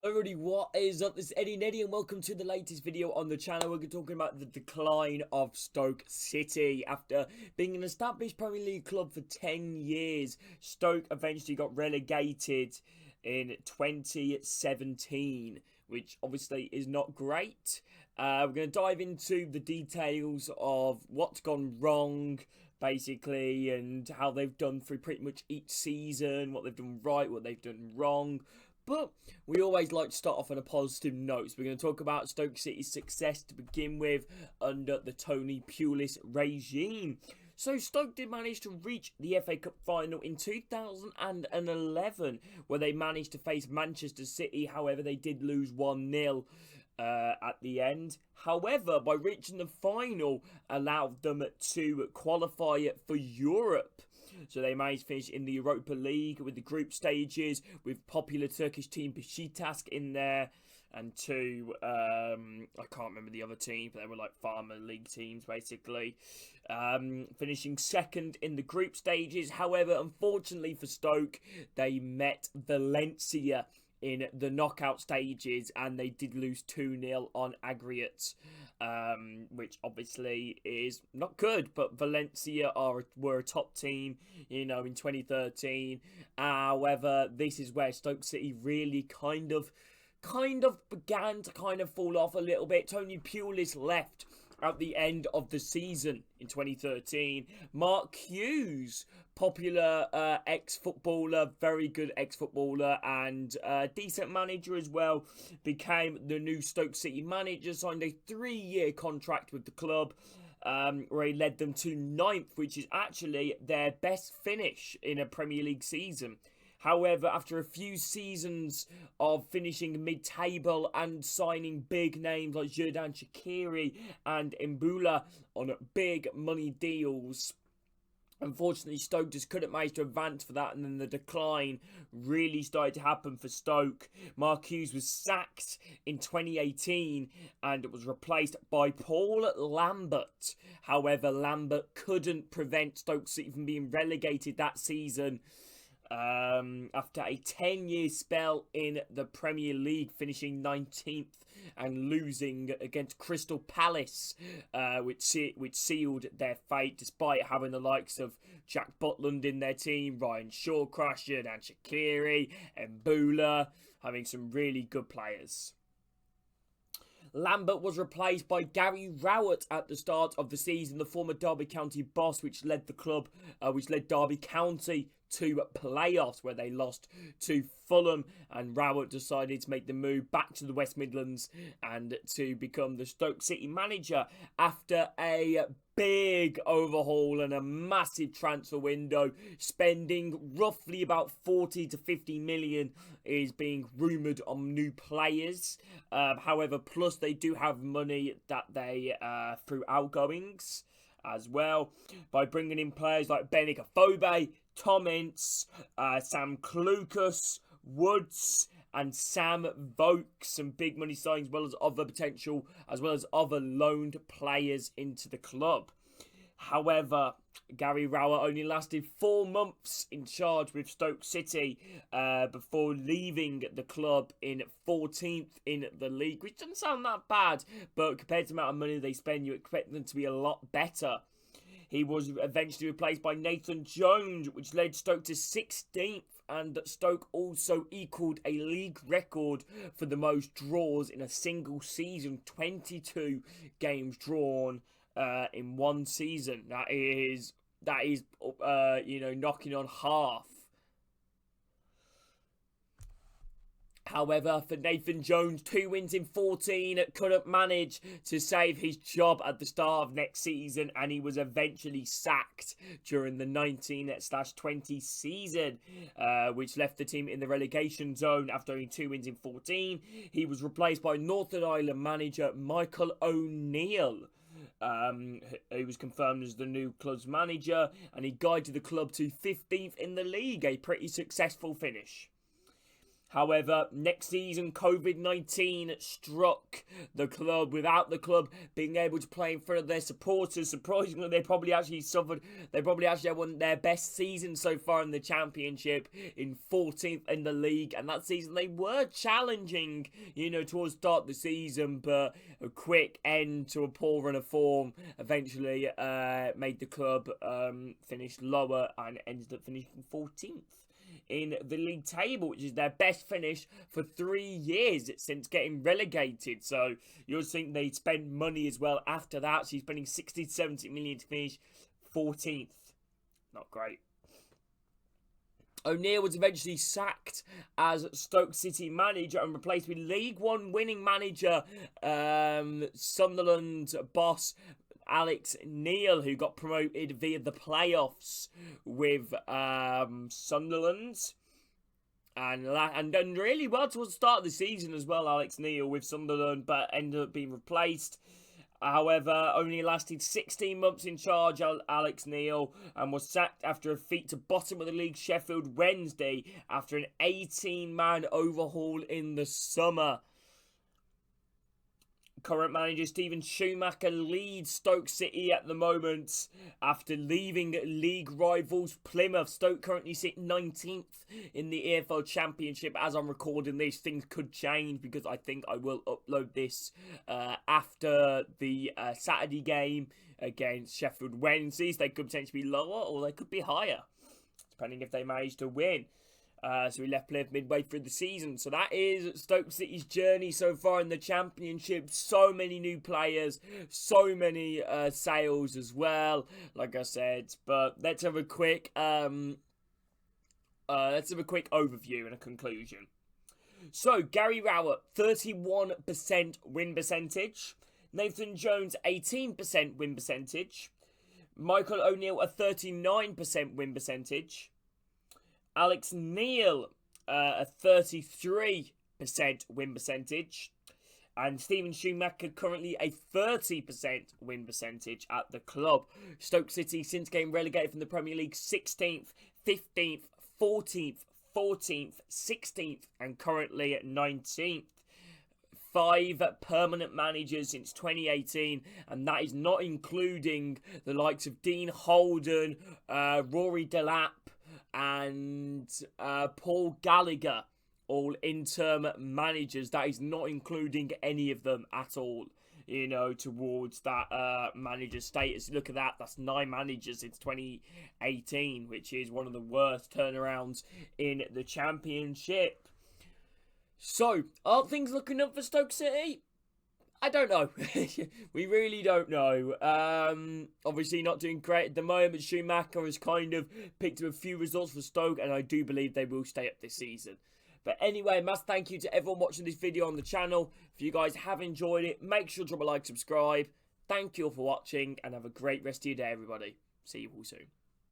Everybody, what is up? This is Eddie Neddy and welcome to the latest video on the channel. We're talking about the decline of Stoke City. After being an established Premier League club for 10 years, Stoke eventually got relegated in 2017, which obviously is not great. We're going to dive into the details of what's gone wrong, basically, and how they've done through pretty much each season, what they've done right, what they've done wrong. But we always like to start off on a positive note. So we're going to talk about Stoke City's success to begin with under the Tony Pulis regime. So Stoke did manage to reach the FA Cup final in 2011, where they managed to face Manchester City. However, they did lose 1-0 at the end. However, by reaching the final, allowed them to qualify for Europe. So they managed to finish in the Europa League with the group stages with popular Turkish team Beşiktaş in there, and I can't remember the other team, but they were like farmer league teams basically. Finishing second in the group stages. However, unfortunately for Stoke, they met Valencia in the knockout stages, and they did lose 2-0 on aggregate, which obviously is not good. But Valencia were a top team, in 2013. However, this is where Stoke City really kind of began to fall off a little bit. Tony Pulis left at the end of the season in 2013. Mark Hughes, popular ex-footballer, very good ex-footballer, and decent manager as well, became the new Stoke City manager, signed a 3-year contract with the club, where he led them to 9th, which is actually their best finish in a Premier League season. However, after a few seasons of finishing mid-table and signing big names like Xherdan Shaqiri and Mbula on big money deals, unfortunately, Stoke just couldn't manage to advance for that, and then the decline really started to happen for Stoke. Mark Hughes was sacked in 2018 and was replaced by Paul Lambert. However, Lambert couldn't prevent Stoke City from being relegated that season. After a 10-year spell in the Premier League, finishing 19th and losing against Crystal Palace, which sealed their fate, despite having the likes of Jack Butland in their team, Ryan Shawcrusher, and Shaqiri, and Mbula, having some really good players. Lambert was replaced by Gary Rowett at the start of the season, the former Derby County boss, which led Derby County to playoffs, where they lost to Fulham, and Rowett decided to make the move back to the West Midlands and to become the Stoke City manager after a big overhaul and a massive transfer window, spending roughly about 40 to 50 million is being rumoured on new players. However, plus they do have money that they through outgoings as well, by bringing in players like Benik Afobe, Tom Ince, Sam Clucas, Woods, and Sam Vokes, some big money signings, as well as other loaned players into the club. However, Gary Rowett only lasted 4 months in charge with Stoke City before leaving the club in 14th in the league, which doesn't sound that bad, but compared to the amount of money they spend, you expect them to be a lot better. He was eventually replaced by Nathan Jones, which led Stoke to 16th, and Stoke also equalled a league record for the most draws in a single season, 22 games drawn in one season. That is knocking on half. However, for Nathan Jones, 2 wins in 14, couldn't manage to save his job at the start of next season, and he was eventually sacked during the 19/20 season, which left the team in the relegation zone after only 2 wins in 14. He was replaced by Northern Ireland manager Michael O'Neill, who was confirmed as the new club's manager, and he guided the club to 15th in the league, a pretty successful finish. However, next season, COVID-19 struck the club. Without the club being able to play in front of their supporters, surprisingly, they probably actually had one of their best seasons so far in the Championship, in 14th in the league. And that season, they were challenging, towards the start of the season, but a quick end to a poor run of form eventually made the club finish lower and ended up finishing 14th. In the league table, which is their best finish for 3 years since getting relegated. So you'll think they'd spend money as well after that. So he's spending 60 to 70 million to finish 14th. Not great. O'Neill was eventually sacked as Stoke City manager and replaced with League One winning manager Sunderland boss Alex Neil, who got promoted via the playoffs with Sunderland. And done really well towards the start of the season as well, Alex Neil, with Sunderland, but ended up being replaced. However, only lasted 16 months in charge, Alex Neil, and was sacked after a defeat to bottom of the league Sheffield Wednesday after an 18-man overhaul in the summer. Current manager Steven Schumacher leads Stoke City at the moment after leaving league rivals Plymouth. Stoke currently sit 19th in the EFL Championship. As I'm recording this, things could change because I think I will upload this after the Saturday game against Sheffield Wednesday. They could potentially be lower or they could be higher, depending if they manage to win. So we left Plymouth midway through the season. So that is Stoke City's journey so far in the Championship. So many new players, so many sales as well, like I said. But let's have a quick overview and a conclusion. So Gary Rowett, 31% win percentage. Nathan Jones, 18% win percentage. Michael O'Neill, a 39% win percentage. Alex Neil, a 33% win percentage. And Steven Schumacher, currently a 30% win percentage at the club. Stoke City, since getting relegated from the Premier League, 16th, 15th, 14th, 14th, 16th, and currently at 19th. 5 permanent managers since 2018, and that is not including the likes of Dean Holden, Rory Delap, and Paul Gallagher, all interim managers. That is not including any of them at all, towards that manager status. Look at that, that's 9 managers since 2018, which is one of the worst turnarounds in the Championship. So, are things looking up for Stoke City? I don't know. We really don't know. Obviously not doing great at the moment. Schumacher has kind of picked up a few results for Stoke, and I do believe they will stay up this season. But anyway, massive thank you to everyone watching this video on the channel. If you guys have enjoyed it, make sure to drop a like, subscribe. Thank you all for watching, and have a great rest of your day, everybody. See you all soon.